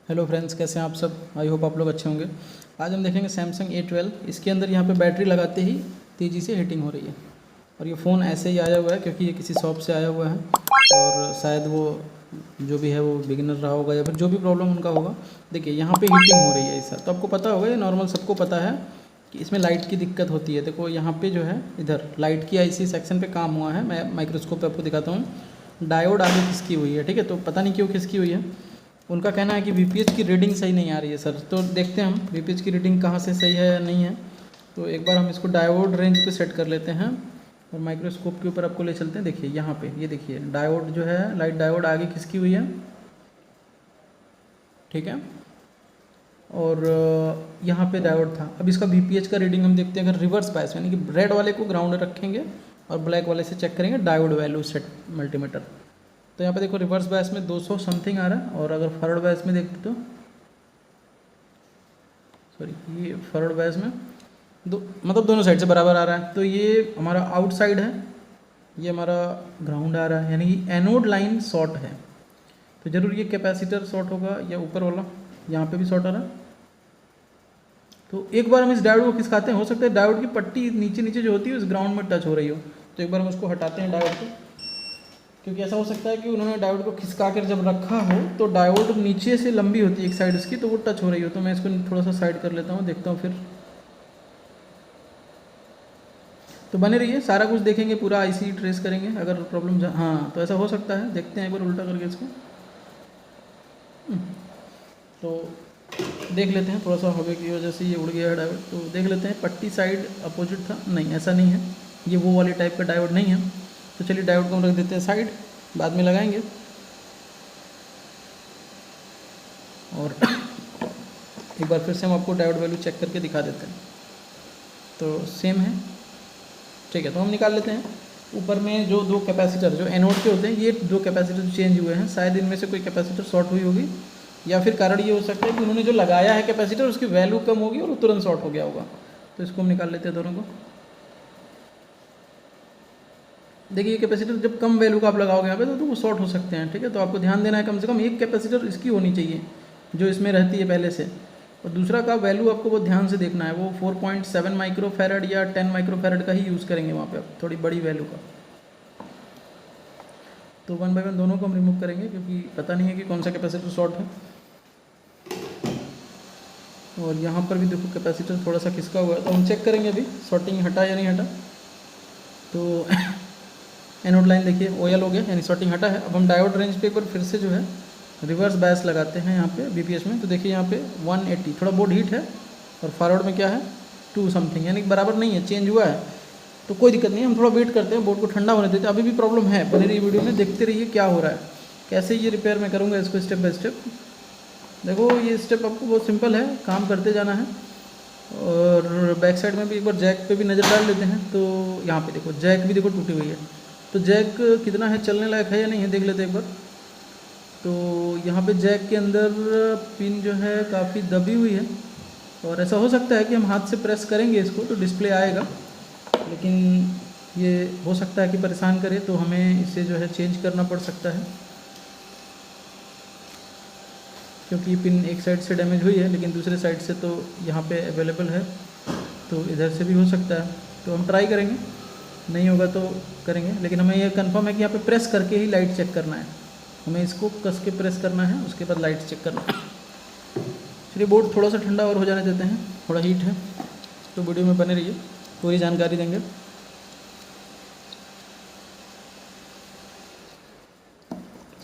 Hello friends, कैसे हैं आप सब। आई होप आप लोग अच्छे होंगे। आज हम देखेंगे सैमसंग A12। इसके अंदर यहाँ पे बैटरी लगाते ही तेज़ी से हीटिंग हो रही है और ये फ़ोन ऐसे ही आया हुआ है क्योंकि ये किसी शॉप से आया हुआ है और शायद वो जो भी है वो बिगिनर रहा होगा या फिर जो भी प्रॉब्लम उनका होगा। देखिए यहाँ पे हीटिंग हो रही है ऐसा, तो आपको पता होगा, ये नॉर्मल सबको पता है कि इसमें लाइट की दिक्कत होती है। देखो यहाँ पे जो है इधर लाइट की IC सेक्शन पे काम हुआ है। मैं माइक्रोस्कोप पे आपको दिखाता हूँ। डायोड आगे खिसकी हुई है, ठीक है। तो पता नहीं क्यों खिसकी हुई है। उनका कहना है कि VPH की रीडिंग सही नहीं आ रही है सर। तो देखते हैं हम VPH की रीडिंग कहाँ से सही है या नहीं है। तो एक बार हम इसको डायोड रेंज पे सेट कर लेते हैं और माइक्रोस्कोप के ऊपर आपको ले चलते हैं। देखिए यहाँ पे, ये देखिए डायोड जो है, लाइट डायोड आगे खिसकी हुई है, ठीक है। और यहाँ पे डायोड था। अब इसका VPH का रीडिंग हम देखते हैं। अगर रिवर्स बायस यानी कि रेड वाले को ग्राउंड रखेंगे और ब्लैक वाले से चेक करेंगे डायोड वैल्यू सेट मल्टीमीटर। तो यहाँ पे देखो रिवर्स बायस में 200 समथिंग आ रहा है और अगर फॉरवर्ड बायस में देखते तो ये फॉरवर्ड बायस में मतलब दोनों साइड से बराबर आ रहा है। तो ये हमारा आउटसाइड है, ये हमारा ग्राउंड आ रहा है, यानी कि एनोड लाइन शॉर्ट है। तो जरूर ये कैपेसिटर शॉर्ट होगा या ऊपर वाला, यहाँ पे भी शॉर्ट आ रहा है। तो एक बार हम इस डायोड को खिसकाते हैं। हो सकता है डायोड की पट्टी नीचे नीचे जो होती है उस ग्राउंड में टच हो रही हो। तो एक बार हम उसको हटाते हैं डायोड को, क्योंकि ऐसा हो सकता है कि उन्होंने डायोड को खिसका कर जब रखा हो तो डायोड नीचे से लंबी होती है एक साइड उसकी, तो वो टच हो रही हो। तो मैं इसको थोड़ा सा साइड कर लेता हूँ, देखता हूँ फिर। तो बने रहिए, सारा कुछ देखेंगे, पूरा IC ट्रेस करेंगे। अगर प्रॉब्लम हाँ तो ऐसा हो सकता है। देखते हैं एक बार उल्टा करके इसको। तो देख लेते हैं, थोड़ा सा हवा की वजह से ये उड़ गया है डायोड। तो देख लेते हैं, पट्टी साइड अपोजिट था, नहीं ऐसा नहीं है, ये वो वाले टाइप का डायोड नहीं है। तो चलिए डायोड को हम रख देते हैं साइड, बाद में लगाएंगे। और एक बार फिर से हम आपको डायोड वैल्यू चेक करके दिखा देते हैं। तो सेम है, ठीक है। तो हम निकाल लेते हैं। ऊपर में जो दो कैपेसिटर जो एनोड के होते हैं, ये दो कैपेसिटर चेंज हुए हैं। शायद इनमें से कोई कैपेसिटर शॉर्ट हुई होगी, या फिर कारण ये हो सकता है कि उन्होंने जो लगाया है कैपेसिटर उसकी वैल्यू कम होगी और वो तुरंत शॉर्ट हो गया होगा। तो इसको हम निकाल लेते हैं दोनों को। देखिए ये कैपेसिटर जब कम वैल्यू का आप लगाओगे यहाँ पे तो वो शॉर्ट हो सकते हैं, ठीक है। तो आपको ध्यान देना है, कम से कम एक कैपेसिटर इसकी होनी चाहिए जो इसमें रहती है पहले से। और दूसरा का वैल्यू आपको बहुत ध्यान से देखना है, वो 4.7 माइक्रोफैरड या 10 माइक्रोफैरड का ही यूज़ करेंगे वहाँ पे, थोड़ी बड़ी वैल्यू का। तो 1 बाय 1 दोनों को हम रिमूव करेंगे क्योंकि पता नहीं है कि कौन सा कैपेसिटर शॉर्ट है। और यहाँ पर भी देखो कैपेसिटर थोड़ा सा खिसका हुआ है, तो हम चेक करेंगे अभी शॉर्टिंग हटा या नहीं हटा। तो एनोड लाइन देखिए OL हो गया, यानी शॉर्टिंग हटा है। अब हम डायोड रेंज पे एक बार फिर से जो है रिवर्स बायस लगाते हैं यहाँ पे VPH में। तो देखिए यहाँ पे 180, थोड़ा बोर्ड हीट है, और फॉरवर्ड में क्या है 2 समथिंग, यानी बराबर नहीं है, चेंज हुआ है। तो कोई दिक्कत नहीं है, हम थोड़ा वेट करते हैं, बोर्ड को ठंडा होने देते हैं। अभी भी प्रॉब्लम है, बनी रही वीडियो में, देखते रहिए क्या हो रहा है, कैसे ये रिपेयर मैं करूँगा इसको स्टेप बाय स्टेप। देखो ये स्टेप आपको बहुत सिंपल है, काम करते जाना है। और बैक साइड में भी एक बार जैक पे भी नज़र डाल लेते हैं। तो यहाँ पे देखो जैक भी देखो टूटी हुई है। तो जैक कितना है, चलने लायक है या नहीं है, देख लेते हैं एक बार। तो यहाँ पे जैक के अंदर पिन जो है काफ़ी दबी हुई है, और ऐसा हो सकता है कि हम हाथ से प्रेस करेंगे इसको तो डिस्प्ले आएगा, लेकिन ये हो सकता है कि परेशान करे, तो हमें इसे जो है चेंज करना पड़ सकता है, क्योंकि पिन एक साइड से डैमेज हुई है लेकिन दूसरे साइड से तो यहाँ पे अवेलेबल है। तो इधर से भी हो सकता है, तो हम ट्राई करेंगे, नहीं होगा तो करेंगे। लेकिन हमें ये कंफर्म है कि यहाँ पे प्रेस करके ही लाइट चेक करना है, हमें इसको कस के प्रेस करना है, उसके बाद लाइट चेक करना है। चलिए बोर्ड थोड़ा सा ठंडा और हो जाने देते हैं, थोड़ा हीट है। तो वीडियो में बने रहिए, पूरी जानकारी देंगे।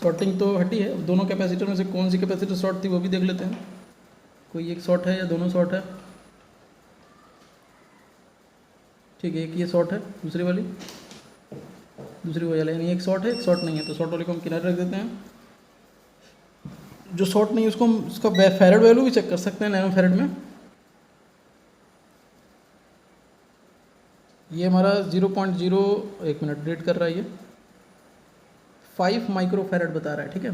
शॉर्टिंग तो हटी है, दोनों कैपेसिटर में से कौन सी कैपेसिटर शॉर्ट थी वो भी देख लेते हैं। कोई एक शॉर्ट है या दोनों शॉर्ट है, ठीक है। एक ये शॉर्ट है, दूसरी वाली वो वाली, यानी एक शॉर्ट है एक शॉर्ट नहीं है। तो शॉर्ट वाले को हम किनारे रख देते हैं। जो शॉर्ट नहीं है उसको हम उसका फैरड वैल्यू भी चेक कर सकते हैं, नैनो फैरड में। ये हमारा 0.0, एक मिनट रीड कर रहा है, ये 5 माइक्रोफैरड बता रहा है, ठीक है।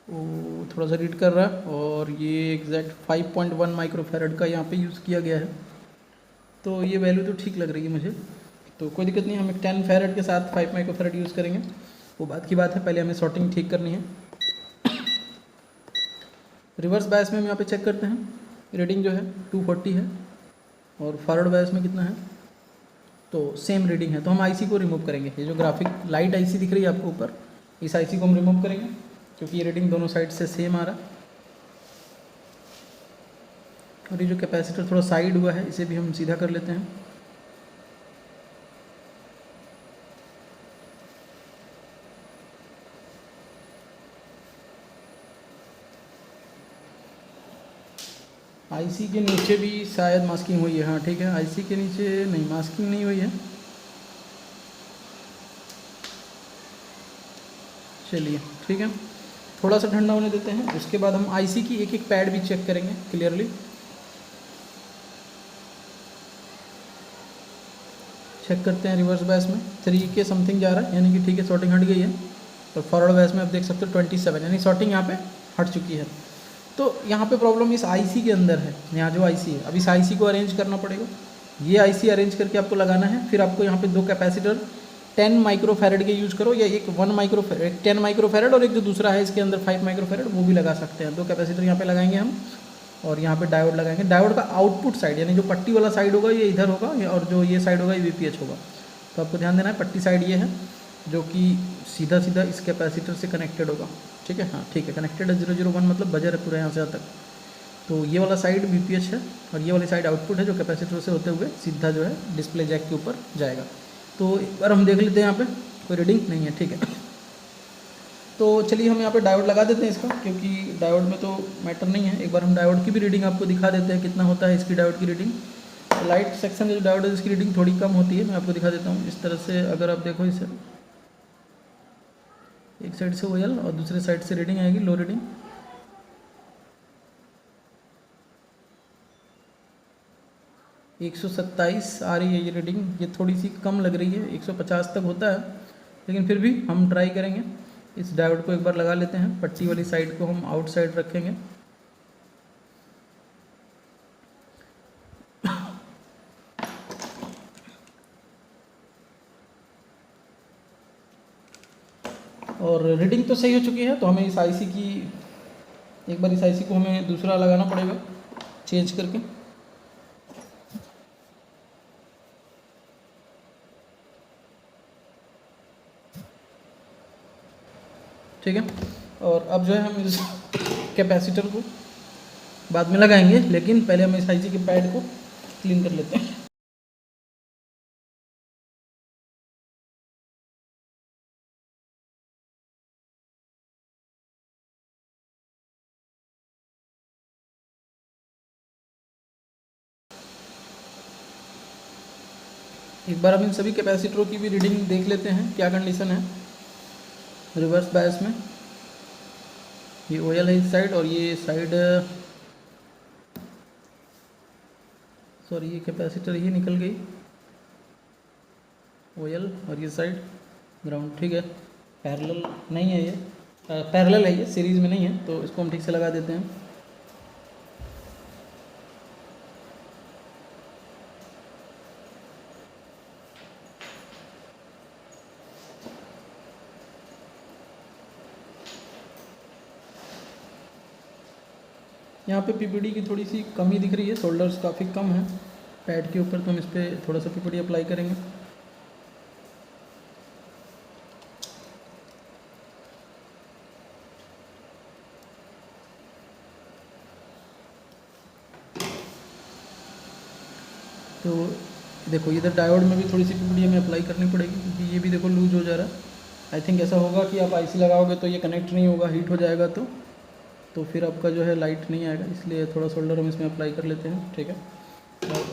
वो थोड़ा सा रीड कर रहा है, और ये एग्जैक्ट 5.1 माइक्रोफैरड का यहाँ पे यूज़ किया गया है। तो ये वैल्यू तो ठीक लग रही है मुझे, तो कोई दिक्कत नहीं। हम एक 10 फैरड के साथ 5 माइक्रोफैरड यूज़ करेंगे। वो बात की बात है, पहले हमें सॉर्टिंग ठीक करनी है। रिवर्स बायस में हम यहाँ पे चेक करते हैं, रीडिंग जो है 240 है और फॉरवर्ड बायस में कितना है, तो सेम रीडिंग है। तो हम आईसी को रिमूव करेंगे। ये जो ग्राफिक लाइट आईसी दिख रही है आपको ऊपर, इस आईसी को हम रिमूव करेंगे क्योंकि ये रीडिंग दोनों साइड से सेम आ रहा है। और ये जो कैपेसिटर थोड़ा साइड हुआ है, इसे भी हम सीधा कर लेते हैं। आईसी के नीचे भी शायद मास्किंग हुई है, हाँ ठीक है, आईसी के नीचे नहीं, मास्किंग नहीं हुई है। चलिए ठीक है, थोड़ा सा ठंडा होने देते हैं, उसके बाद हम आईसी की एक एक पैड भी चेक करेंगे क्लियरली। चेक करते हैं रिवर्स बायस में 3 के समथिंग जा रहा है, यानी कि ठीक है, सॉर्टिंग हट गई है। और फॉरवर्ड बायस में आप देख सकते हो 27, यानी सॉर्टिंग यहाँ पे हट चुकी है। तो यहाँ पे प्रॉब्लम इस आईसी के अंदर है, यहाँ जो आईसी है, अब इस आईसी को अरेंज करना पड़ेगा। ये आईसी अरेंज करके आपको लगाना है, फिर आपको यहाँ पे 2 कैपेसिटर 10 माइक्रोफैरड के यूज़ करो, या एक 10 माइक्रोफैरड और एक जो दूसरा है इसके अंदर 5 माइक्रोफैरड, वो भी लगा सकते हैं। 2 कैपेसिटर यहाँ पे लगाएंगे हम, और यहाँ पे डायोड लगाएंगे। डायोड का आउटपुट साइड, यानी जो पट्टी वाला साइड होगा ये इधर होगा, और जो ये साइड होगा ये वीपीएच होगा। तो आपको ध्यान देना है, पट्टी साइड ये है जो कि सीधा सीधा इस कैपेसिटर से कनेक्टेड होगा, ठीक है, हाँ ठीक है, कनेक्टेड है। 001 मतलब बजर है पूरा यहाँ से यहाँ तक। तो ये वाला साइड वीपीएच है और ये वाली साइड आउटपुट है, जो कैपेसिटर से होते हुए सीधा जो है डिस्प्ले जैक के ऊपर जाएगा। तो एक बार हम देख लेते हैं, यहाँ पे कोई रीडिंग नहीं है, ठीक है। तो चलिए हम यहाँ पे डायोड लगा देते हैं इसका, क्योंकि डायोड में तो मैटर नहीं है। एक बार हम डायोड की भी रीडिंग आपको दिखा देते हैं कितना होता है इसकी डायोड की रीडिंग। लाइट सेक्शन जो डायोड है इसकी रीडिंग थोड़ी कम होती है, मैं आपको दिखा देता हूँ। इस तरह से अगर आप देखो, इसे एक साइड से ओएल और दूसरे साइड से रीडिंग आएगी, लो रीडिंग। एक 127 आ रही है ये रीडिंग, ये थोड़ी सी कम लग रही है, 150 तक होता है, लेकिन फिर भी हम ट्राई करेंगे। इस डायोड को एक बार लगा लेते हैं, पट्टी वाली साइड को हम आउट साइड रखेंगे। और रीडिंग तो सही हो चुकी है, तो हमें इस आईसी की, एक बार इस आईसी को हमें दूसरा लगाना पड़ेगा चेंज करके। ठीक है, और अब जो है हम इस कैपेसिटर को बाद में लगाएंगे, लेकिन पहले हम इस आईसी के पैड को क्लीन कर लेते हैं। एक बार हम इन सभी कैपेसिटरों की भी रीडिंग देख लेते हैं क्या कंडीशन है। रिवर्स बायस में ये ओएल है इस साइड, और ये साइड, सॉरी ये कैपेसिटर ही निकल गई, ओएल, और ये साइड ग्राउंड, ठीक है। पैरेलल नहीं है, ये पैरेलल है, ये सीरीज़ में नहीं है, तो इसको हम ठीक से लगा देते हैं। यहाँ पे पीपीडी की थोड़ी सी कमी दिख रही है, शोल्डर्स काफ़ी कम है पैड के ऊपर, तो हम इस पर थोड़ा सा पीपीडी अप्लाई करेंगे। तो देखो इधर डायोड में भी थोड़ी सी पीपीडी हमें अप्लाई करनी पड़ेगी, क्योंकि ये भी देखो लूज हो जा रहा है। आई थिंक ऐसा होगा कि आप आईसी लगाओगे तो ये कनेक्ट नहीं होगा, हीट हो जाएगा, तो फिर आपका जो है लाइट नहीं आएगा, इसलिए थोड़ा शोल्डर हम इसमें अप्लाई कर लेते हैं, ठीक है।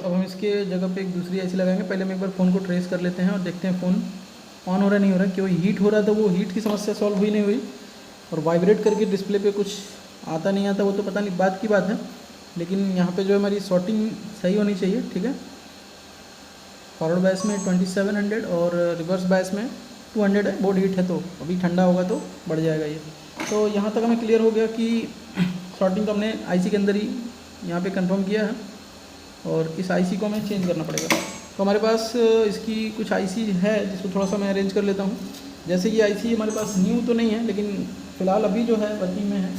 अब हम इसके जगह पे एक दूसरी आईसी लगाएंगे। पहले हम एक बार फ़ोन को ट्रेस कर लेते हैं और देखते हैं फ़ोन ऑन हो रहा नहीं हो रहा। क्यों हीट हो रहा था, वो हीट की समस्या सॉल्व हुई नहीं हुई, और वाइब्रेट करके डिस्प्ले पे कुछ आता नहीं आता, वो तो पता नहीं, बात की बात है। लेकिन यहाँ पे जो है हमारी शॉर्टिंग सही होनी चाहिए, ठीक है। फॉरवर्ड बायस में 2700 और रिवर्स बायस में 200 है। बोर्ड हीट है, तो अभी ठंडा होगा तो बढ़ जाएगा ये। तो यहाँ तक हमें क्लियर हो गया कि शॉर्टिंग तो हमने आईसी के अंदर ही यहाँ पे कंफर्म किया है, और इस आईसी को हमें चेंज करना पड़ेगा। तो हमारे पास इसकी कुछ आईसी है, जिसको थोड़ा सा मैं अरेंज कर लेता हूँ। जैसे ये आईसी हमारे पास न्यू तो नहीं है, लेकिन फ़िलहाल अभी जो है वर्किंग में है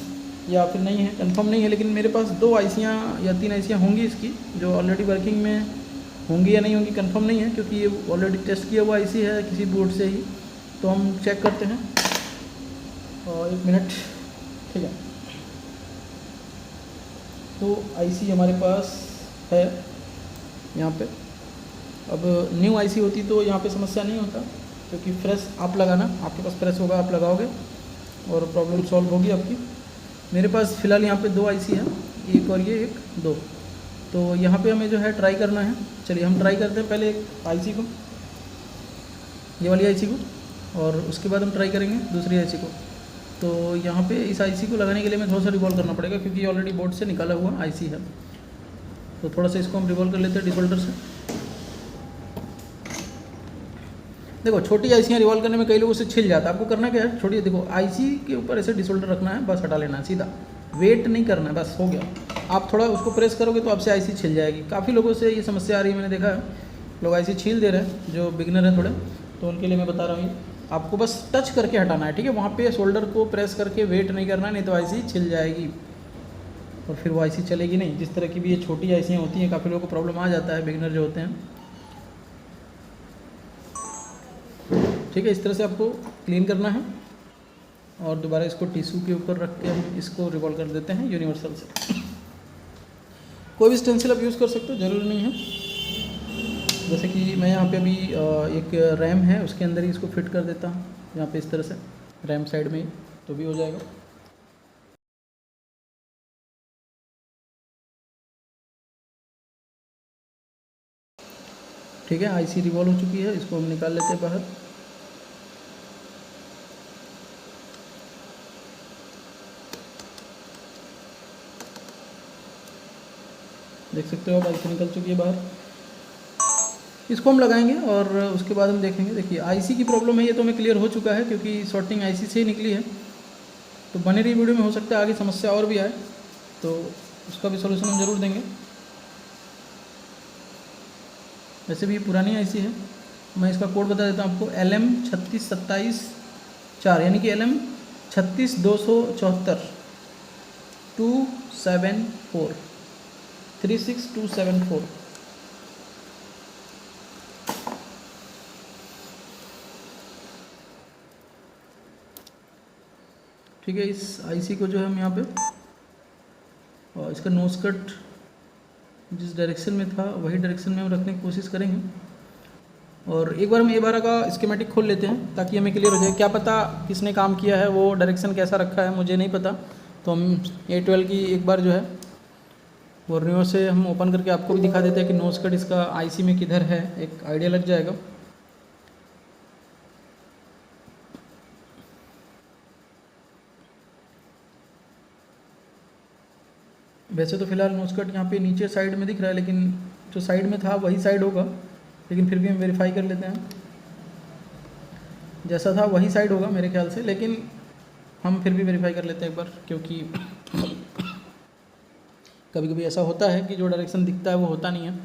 या फिर नहीं है, कंफर्म नहीं है, लेकिन मेरे पास 2 आईसियाँ या 3 आईसियाँ होंगी इसकी जो ऑलरेडी वर्किंग में होंगी या नहीं होंगी, कंफर्म नहीं है, क्योंकि ये ऑलरेडी टेस्ट किया हुआ आईसी है किसी बोर्ड से ही। तो हम चेक करते हैं और 1 मिनट, ठीक है। तो आईसी हमारे पास है यहाँ पे। अब न्यू आईसी होती तो यहाँ पे समस्या नहीं होता, क्योंकि फ्रेश आप लगाना, आपके पास फ्रेश होगा, आप लगाओगे और प्रॉब्लम सॉल्व होगी आपकी। मेरे पास फ़िलहाल यहाँ पे 2 आईसी है, एक और ये एक 2। तो यहाँ पे हमें जो है ट्राई करना है। चलिए हम ट्राई करते हैं पहले एक आईसी को, ये वाली आईसी को, और उसके बाद हम ट्राई करेंगे दूसरी आईसी को। तो यहाँ पे इस आईसी को लगाने के लिए मैं थोड़ा सा रिवॉल्व करना पड़ेगा, क्योंकि ये ऑलरेडी बोर्ड से निकाला हुआ आईसी है। तो थोड़ा सा इसको हम रिवॉल्व कर लेते हैं डिसोल्डर से। देखो छोटी आईसियाँ रिवॉल्व करने में कई लोगों से छिल जाता है। आपको करना क्या है, छोटी देखो आईसी के ऊपर ऐसे डिसोल्डर रखना है, बस हटा लेना है सीधा, वेट नहीं करना है, बस हो गया। आप थोड़ा उसको प्रेस करोगे तो आपसे आईसी छिल जाएगी। काफ़ी लोगों से ये समस्या आ रही है, मैंने देखा है लोग आईसी छील दे रहे हैं जो बिगनर हैं थोड़े, तो उनके लिए मैं बता रहा हूँ आपको बस टच करके हटाना है, ठीक है। वहाँ पे शोल्डर को प्रेस करके वेट नहीं करना है, नहीं तो आईसी छिल जाएगी और फिर वो आईसी चलेगी नहीं। जिस तरह की भी ये छोटी आईसियाँ होती हैं, काफ़ी लोगों को प्रॉब्लम आ जाता है, बिगनर जो होते हैं, ठीक है। इस तरह से आपको क्लीन करना है और दोबारा इसको टिश्यू के ऊपर रख के हम इसको रिवॉल्व कर देते हैं यूनिवर्सल से। कोई भी स्टेंसिल आप यूज़ कर सकते हो, ज़रूरी नहीं है। जैसे कि मैं यहाँ पे अभी एक रैम है, उसके अंदर ही इसको फिट कर देता हूँ, यहाँ पे इस तरह से रैम साइड में ही, तो भी हो जाएगा। ठीक है, आईसी रिवॉल्व हो चुकी है, इसको हम निकाल लेते हैं बाहर। देख सकते हो आप, आईसी निकल चुकी है बाहर। इसको हम लगाएंगे और उसके बाद हम देखेंगे। देखिए आईसी की प्रॉब्लम है, ये तो हमें क्लियर हो चुका है, क्योंकि शॉर्टिंग आईसी से ही निकली है। तो बने रही वीडियो में, हो सकता है आगे समस्या और भी आए, तो उसका भी सलूशन हम ज़रूर देंगे। वैसे भी ये पुरानी आईसी है, मैं इसका कोड बता देता हूँ आपको, LM 3627-4, यानी कि LM 36274 274 36274। ठीक है, इस आईसी को जो है हम यहाँ पे, और इसका नोज कट जिस डायरेक्शन में था वही डायरेक्शन में हम रखने की कोशिश करेंगे। और एक बार हम A12 का स्कीमेटिक खोल लेते हैं ताकि हमें क्लियर हो जाए। क्या पता किसने काम किया है, वो डायरेक्शन कैसा रखा है, मुझे नहीं पता। तो हम A12 की एक बार जो है वो रियो से हम ओपन करके आपको भी दिखा देते हैं कि नोज कट इसका आईसी में किधर है, एक आइडिया लग जाएगा। वैसे तो फिलहाल नोज कट यहाँ पे नीचे साइड में दिख रहा है, लेकिन जो साइड में था वही साइड होगा, लेकिन फिर भी हम वेरीफाई कर लेते हैं। जैसा था वही साइड होगा मेरे ख्याल से, लेकिन हम फिर भी वेरीफाई कर लेते हैं एक बार, क्योंकि कभी कभी ऐसा होता है कि जो डायरेक्शन दिखता है वो होता नहीं है।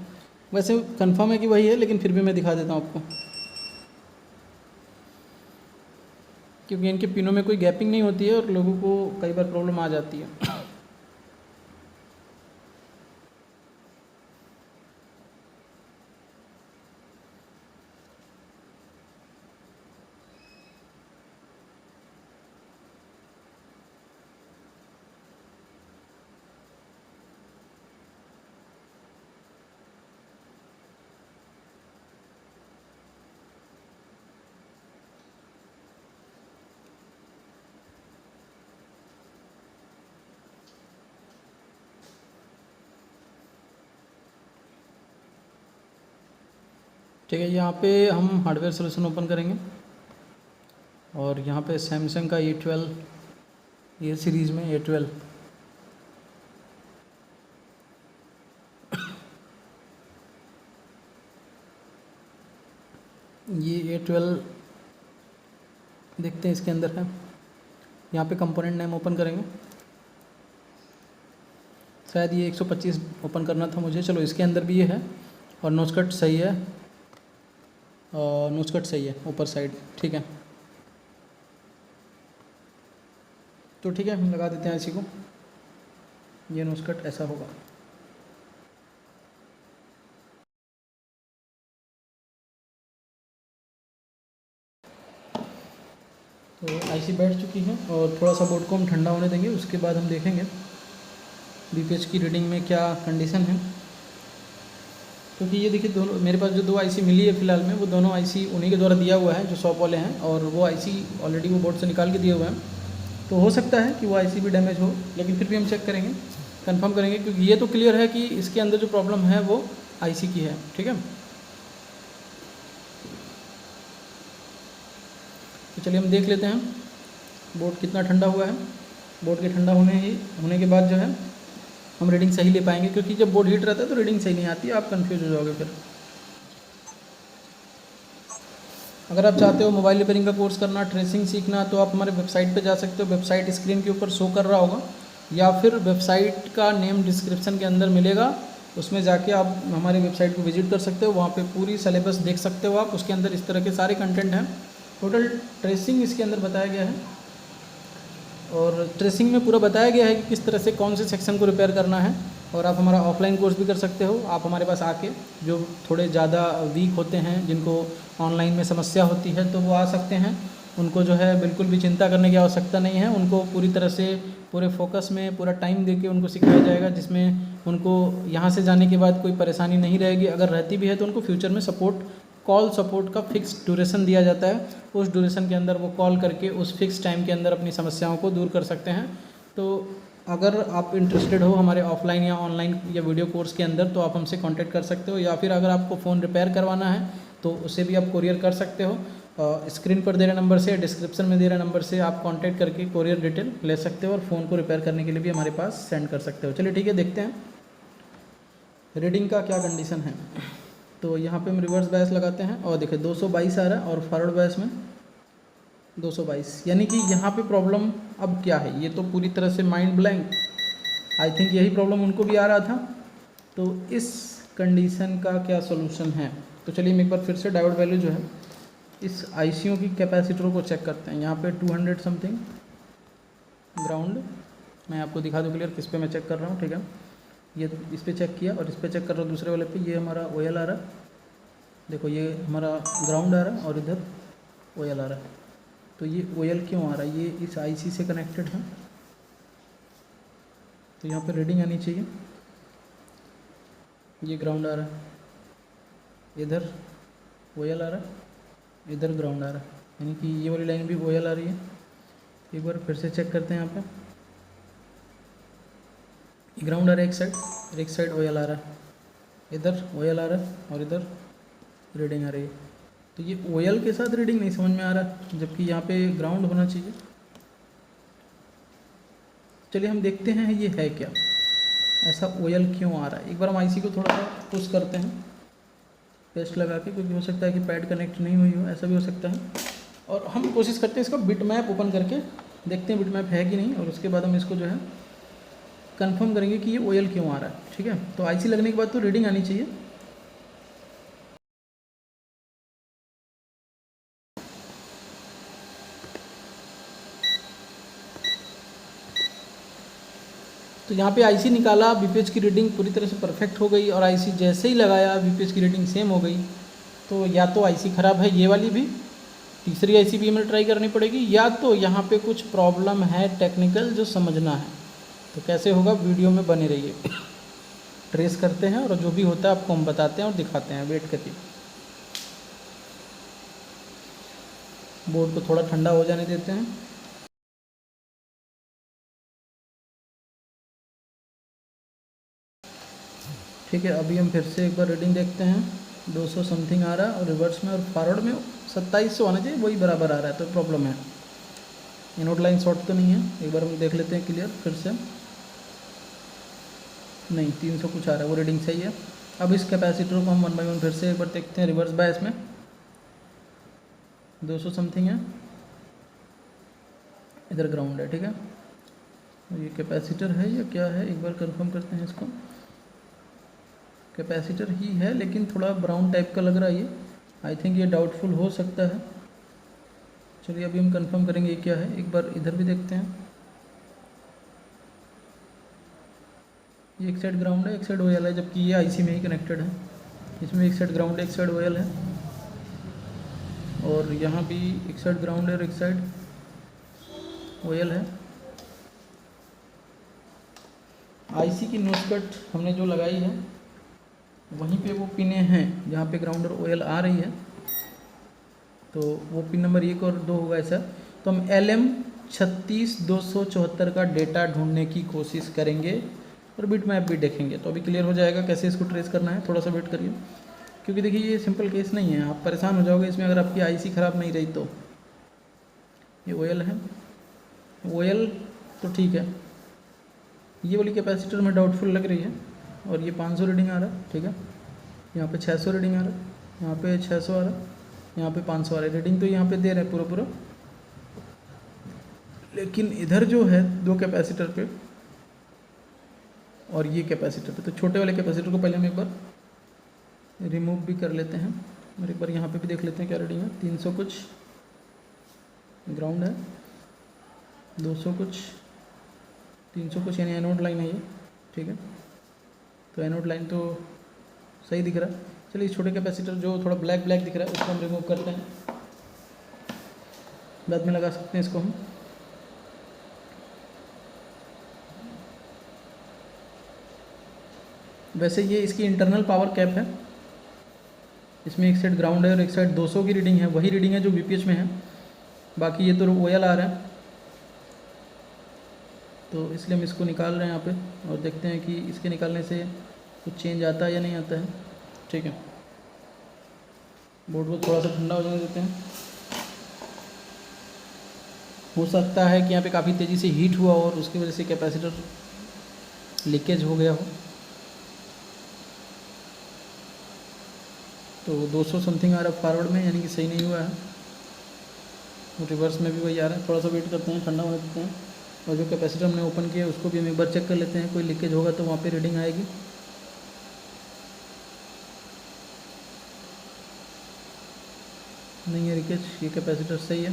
वैसे कंफर्म है कि वही है, लेकिन फिर भी मैं दिखा देता हूँ आपको, क्योंकि इनके पिनों में कोई गैपिंग नहीं होती है और लोगों को कई बार प्रॉब्लम आ जाती है। ठीक है, यहाँ पे हम हार्डवेयर सोल्यूशन ओपन करेंगे और यहाँ पे सैमसंग का A12, ये सीरीज़ में A12, ये A12 देखते हैं इसके अंदर है। यहाँ पे कंपोनेंट नेम ओपन करेंगे, शायद ये 125 ओपन करना था मुझे। चलो इसके अंदर भी ये है और नोज कट सही है, नोज कट सही है ऊपर साइड, ठीक है। तो ठीक है, हम लगा देते हैं इसी को। ये नोज कट ऐसा होगा। तो आईसी बैठ चुकी है और थोड़ा सा बोर्ड को हम ठंडा होने देंगे, उसके बाद हम देखेंगे बीपीएच की रीडिंग में क्या कंडीशन है। क्योंकि ये देखिए दोनों मेरे पास जो 2 आईसी मिली है फ़िलहाल में, वो दोनों आईसी उन्हीं के द्वारा दिया हुआ है जो शॉप वाले हैं, और वो आईसी ऑलरेडी वो बोर्ड से निकाल के दिए हुए हैं। तो हो सकता है कि वो आईसी भी डैमेज हो, लेकिन फिर भी हम चेक करेंगे, कंफर्म करेंगे, क्योंकि ये तो क्लियर है कि इसके अंदर जो प्रॉब्लम है वो आईसी की है। ठीक है, तो चलिए हम देख लेते हैं बोर्ड कितना ठंडा हुआ है। बोर्ड के ठंडा होने के बाद जो है हम रीडिंग सही ले पाएंगे, क्योंकि जब बोर्ड हीट रहता है तो रीडिंग सही नहीं आती है, आप कंफ्यूज हो जाओगे फिर। अगर आप चाहते हो मोबाइल रिपेयरिंग का कोर्स करना, ट्रेसिंग सीखना, तो आप हमारे वेबसाइट पे जा सकते हो। वेबसाइट स्क्रीन के ऊपर शो कर रहा होगा, या फिर वेबसाइट का नेम डिस्क्रिप्शन के अंदर मिलेगा, उसमें जाके आप हमारी वेबसाइट को विजिट कर सकते हो। वहाँ पे पूरी सिलेबस देख सकते हो आप, उसके अंदर इस तरह के सारे कंटेंट हैं। टोटल ट्रेसिंग इसके अंदर बताया गया है, और ट्रेसिंग में पूरा बताया गया है कि किस तरह से कौन से सेक्शन को रिपेयर करना है। और आप हमारा ऑफलाइन कोर्स भी कर सकते हो। आप हमारे पास आके, जो थोड़े ज़्यादा वीक होते हैं, जिनको ऑनलाइन में समस्या होती है, तो वो आ सकते हैं। उनको जो है बिल्कुल भी चिंता करने की आवश्यकता नहीं है। उनको पूरी तरह से पूरे फोकस में पूरा टाइम देके उनको सिखाया जाएगा, जिसमें उनको यहाँ से जाने के बाद कोई परेशानी नहीं रहेगी। अगर रहती भी है तो उनको फ्यूचर में कॉल सपोर्ट का फिक्स ड्यूरेशन दिया जाता है। उस ड्यूरेशन के अंदर वो कॉल करके उस फिक्स टाइम के अंदर अपनी समस्याओं को दूर कर सकते हैं। तो अगर आप इंटरेस्टेड हो हमारे ऑफलाइन या ऑनलाइन या वीडियो कोर्स के अंदर, तो आप हमसे कांटेक्ट कर सकते हो। या फिर अगर आपको फ़ोन रिपेयर करवाना है तो उसे भी आप कोरियर कर सकते हो। स्क्रीन पर दे रहे नंबर से, डिस्क्रिप्शन में दे रहे नंबर से आप कांटेक्ट करके कोरियर डिटेल ले सकते हो, और फ़ोन को रिपेयर करने के लिए भी हमारे पास सेंड कर सकते हो। चलिए ठीक है, देखते हैं रीडिंग का क्या कंडीशन है। तो यहाँ पे हम रिवर्स बायस लगाते हैं, और देखिए 222 आ रहा है, और फॉरवर्ड बायस में 222, यानी कि यहाँ पे प्रॉब्लम अब क्या है, ये तो पूरी तरह से माइंड ब्लैंक। आई थिंक यही प्रॉब्लम उनको भी आ रहा था। तो इस कंडीशन का क्या सोल्यूशन है, तो चलिए हम एक बार फिर से डायोड वैल्यू जो है इस आईसीओ की कैपेसिटरों को चेक करते हैं। यहाँ पे 200 समथिंग ग्राउंड, मैं आपको दिखा दूँ क्लियर किस पे मैं चेक कर रहा हूँ। ठीक है, ये इस पे चेक किया, और इस पे चेक कर रहा हूँ दूसरे वाले पे। ये हमारा ओएल आ रहा है, देखो ये हमारा ग्राउंड आ रहा है, और इधर ओएल आ रहा है। तो ये ओएल क्यों आ रहा है, ये इस आईसी से कनेक्टेड है, तो यहाँ पे रीडिंग आनी चाहिए। ये ग्राउंड आ रहा है, इधर ओएल आ रहा है, इधर ग्राउंड आ रहा है, यानी कि ये वाली लाइन भी ओएल आ रही है। एक बार फिर से चेक करते हैं। यहाँ पे ग्राउंड आ रहा है एक साइड, और एक साइड ओएल आ रहा है, इधर ओएल आ रहा है, और इधर रीडिंग आ रही है। तो ये ओएल के साथ रीडिंग नहीं समझ में आ रहा, जबकि यहाँ पे ग्राउंड होना चाहिए। चलिए हम देखते हैं ये है क्या, ऐसा ओएल क्यों आ रहा है। एक बार हम आईसी को थोड़ा सा पुश करते हैं पेस्ट लगा के, क्योंकि हो सकता है कि पैड कनेक्ट नहीं हुई हो, ऐसा भी हो सकता है। और हम कोशिश करते हैं इसका बिट मैप ओपन करके देखते हैं बिट मैप है कि नहीं, और उसके बाद हम इसको जो है कंफर्म करेंगे कि ये ओएल क्यों आ रहा है। ठीक है, तो आईसी लगने के बाद तो रीडिंग आनी चाहिए। तो यहाँ पे आईसी निकाला, बीपीएच की रीडिंग पूरी तरह से परफेक्ट हो गई, और आईसी जैसे ही लगाया बीपीएच की रीडिंग सेम हो गई। तो या तो आईसी ख़राब है ये वाली भी, तीसरी आईसी भी हमें ट्राई करनी पड़ेगी, या तो यहाँ पे कुछ प्रॉब्लम है टेक्निकल जो समझना है। तो कैसे होगा, वीडियो में बने रहिए, ट्रेस करते हैं, और जो भी होता है आपको हम बताते हैं और दिखाते हैं। वेट करिए, बोर्ड को थोड़ा ठंडा हो जाने देते हैं। ठीक है, अभी हम फिर से एक बार रीडिंग देखते हैं। 200 समथिंग आ रहा है, और रिवर्स में और फॉरवर्ड में 2700 आना चाहिए, वही बराबर आ रहा है, तो प्रॉब्लम है। इनोड लाइन शॉर्ट तो नहीं है, एक बार हम देख लेते हैं क्लियर फिर से। नहीं, 300 कुछ आ रहा है, वो रीडिंग सही है। अब इस कैपेसिटर को हम 1 बाई 1 फिर से एक बार देखते हैं रिवर्स बायस में। 200 समथिंग है, इधर ग्राउंड है। ठीक है, ये कैपेसिटर है या क्या है, एक बार कंफर्म करते हैं इसको। कैपेसिटर ही है, लेकिन थोड़ा ब्राउन टाइप का लग रहा है ये। आई थिंक ये डाउटफुल हो सकता है। चलिए अभी हम कंफर्म करेंगे ये क्या है। एक बार इधर भी देखते हैं, ये एक साइड ग्राउंड है, एक साइड ओएल है, जबकि ये आईसी में ही कनेक्टेड है। इसमें एक साइड ग्राउंड है, एक साइड ओएल है, और यहाँ भी एक साइड ग्राउंड है और एक साइड ओएल है। आईसी की नोस्कट हमने जो लगाई है वहीं पे वो पिने हैं जहाँ पे ग्राउंड और ओएल आ रही है, तो वो पिन नंबर 1 और 2 होगा ऐसा। तो हम LM36274 का डेटा ढूंढने की कोशिश करेंगे और बिट मैप भी देखेंगे, तो अभी क्लियर हो जाएगा कैसे इसको ट्रेस करना है। थोड़ा सा वेट करिए, क्योंकि देखिए ये सिंपल केस नहीं है, आप परेशान हो जाओगे इसमें अगर आपकी आईसी ख़राब नहीं रही तो। ये ओएल है, ओएल तो ठीक है, ये वाली कैपेसिटर में डाउटफुल लग रही है, और ये 500 रीडिंग आ रहा है, ठीक है। यहाँ पे 600 रीडिंग आ रहा है, यहाँ पे 600 आ रहा है, यहाँ पे 500 आ रहा है। रीडिंग तो यहाँ पे दे रहे हैं पूरा, लेकिन इधर जो है 2 कैपेसिटर पे और ये कैपेसिटर पे, तो छोटे वाले कैपेसिटर को पहले हम एक बार रिमूव भी कर लेते हैं और एक बार यहाँ पे भी देख लेते हैं क्या रीडिंग है। 300 कुछ ग्राउंड है, 200 कुछ, 300 कुछ, यानी एनोड लाइन है ये, ठीक है। तो एनोड लाइन तो सही दिख रहा है। चलिए इस छोटे कैपेसिटर जो थोड़ा ब्लैक ब्लैक दिख रहा है उसको हम रिमूव करते हैं, बाद में लगा सकते हैं इसको हम। वैसे ये इसकी इंटरनल पावर कैप है, इसमें एक साइड ग्राउंड है और एक साइड 200 की रीडिंग है, वही रीडिंग है जो बीपीएच में है। बाकी ये तो ओएल आ रहा है, तो इसलिए हम इसको निकाल रहे हैं यहाँ पे और देखते हैं कि इसके निकालने से कुछ चेंज आता है या नहीं आता है, ठीक है। बोर्ड को थोड़ा सा ठंडा हो जाने देते हैं। हो सकता है कि यहाँ पे काफ़ी तेज़ी से हीट हुआ और उसकी वजह से कैपेसिटर लीकेज हो गया हो। तो 200 समथिंग आ रहा है फॉरवर्ड में, यानी कि सही नहीं हुआ है। रिवर्स में भी वही आ रहा है। थोड़ा सा वेट करते हैं, ठंडा होने देते हैं, और जो कैपेसिटर हमने ओपन किया उसको भी हम एक बार चेक कर लेते हैं। कोई लीकेज होगा तो वहाँ पे रीडिंग आएगी। नहीं है लीकेज, ये कैपेसिटर सही है।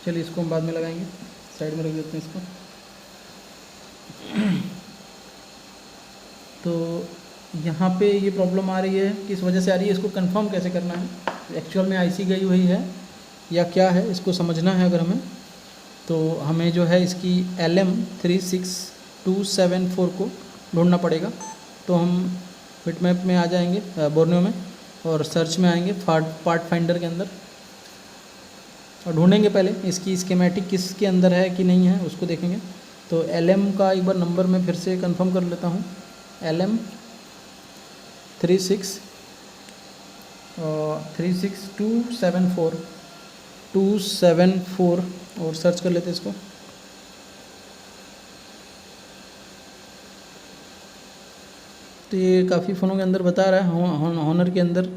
चलिए इसको हम बाद में लगाएंगे, साइड में रख देते हैं इसको। तो यहाँ पे ये प्रॉब्लम आ रही है, किस वजह से आ रही है, इसको कंफर्म कैसे करना है, एक्चुअल में आईसी गई हुई है या क्या है, इसको समझना है अगर हमें। तो हमें जो है इसकी LM36274 को ढूंढना पड़ेगा। तो हम बिटमैप में आ जाएंगे, बोर्नियो में, और सर्च में आएंगे पार्ट फाइंडर के अंदर, और ढूंढेंगे पहले इसकी स्कीमेटिक किसके अंदर है कि नहीं है उसको देखेंगे। तो LM का एक बार नंबर मैं फिर से कंफर्म कर लेता हूँ, LM36274 और सर्च कर लेते हैं इसको। तो ये काफ़ी फ़ोनों के अंदर बता रहा है, हॉनर के अंदर